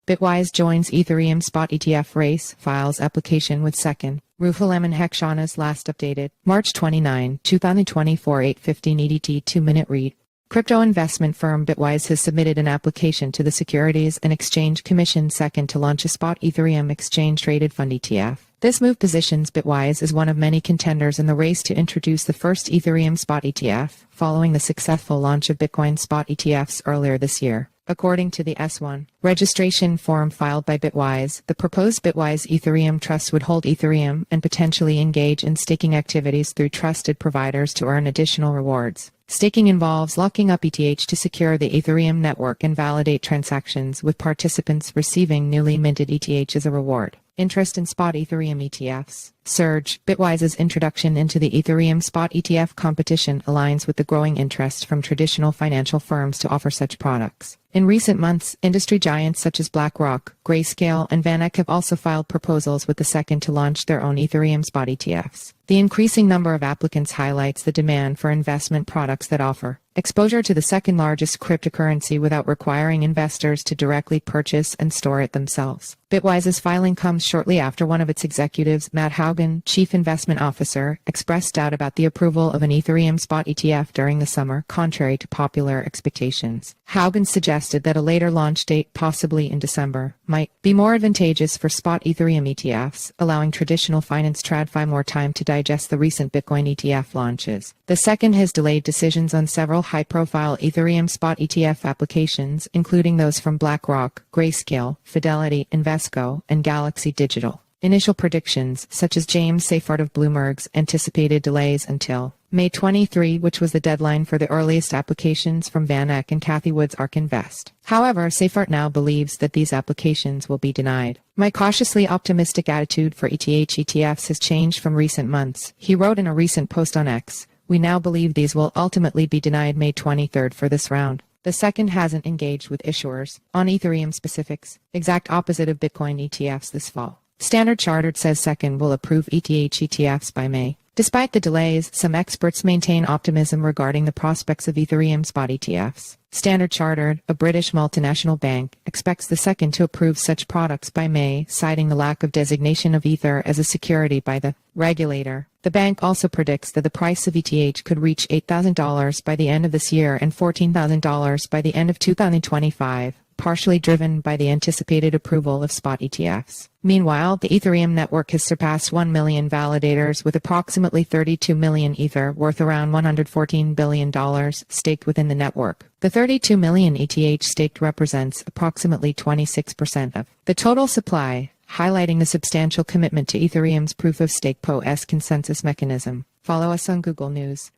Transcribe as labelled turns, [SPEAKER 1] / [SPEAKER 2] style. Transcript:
[SPEAKER 1] Bitwise joins Ethereum spot ETF race, files application with Second. Ruholamin Haqshanas last updated, March 29, 2024 8:15 EDT 2-minute read. Crypto investment firm Bitwise has submitted an application to the Securities and Exchange Commission Second to launch a spot Ethereum exchange-traded fund ETF. This move positions Bitwise as one of many contenders in the race to introduce the first Ethereum spot ETF, following the successful launch of Bitcoin spot ETFs earlier this year. According to the S1 registration form filed by Bitwise, the proposed Bitwise Ethereum Trust would hold Ethereum and potentially engage in staking activities through trusted providers to earn additional rewards. Staking involves locking up ETH to secure the Ethereum network and validate transactions, with participants receiving newly minted ETH as a reward. Interest in spot Ethereum ETFs. Surge. Bitwise's introduction into the Ethereum spot ETF competition aligns with the growing interest from traditional financial firms to offer such products. In recent months, industry giants such as BlackRock, Grayscale, and VanEck have also filed proposals with the Second to launch their own Ethereum spot ETFs. The increasing number of applicants highlights the demand for investment products that offer exposure to the second largest cryptocurrency without requiring investors to directly purchase and store it themselves. Bitwise's filing comes shortly after one of its executives, Matt Haugen, Chief Investment Officer, expressed doubt about the approval of an Ethereum spot ETF during the summer, contrary to popular expectations. Haugen suggested that a later launch date, possibly in December, might be more advantageous for spot Ethereum ETFs, allowing traditional finance TradFi more time to digest the recent Bitcoin ETF launches. The Second has delayed decisions on several high-profile Ethereum spot ETF applications, including those from BlackRock, Grayscale, Fidelity, Invesco, and Galaxy Digital. Initial predictions, such as James Seyffart of Bloomberg's, anticipated delays until May 23, which was the deadline for the earliest applications from VanEck and Cathie Wood's ARK Invest. However, Seyffart now believes that these applications will be denied. My cautiously optimistic attitude for ETFs has changed from recent months, he wrote in a recent post on X. We now believe these will ultimately be denied May 23 for this round. The Second hasn't engaged with issuers on Ethereum specifics, exact opposite of Bitcoin ETFs this fall. Standard Chartered says Second will approve ETFs by May. Despite the delays, some experts maintain optimism regarding the prospects of Ethereum spot ETFs. Standard Chartered, a British multinational bank, expects the Second to approve such products by May, citing the lack of designation of Ether as a security by the regulator. The bank also predicts that the price of ETH could reach $8,000 by the end of this year and $14,000 by the end of 2025. Partially driven by the anticipated approval of spot ETFs. Meanwhile, the Ethereum network has surpassed 1 million validators, with approximately 32 million Ether, worth around $114 billion, staked within the network. The 32 million ETH staked represents approximately 26% of the total supply, highlighting the substantial commitment to Ethereum's proof-of-stake PoS consensus mechanism. Follow us on Google News.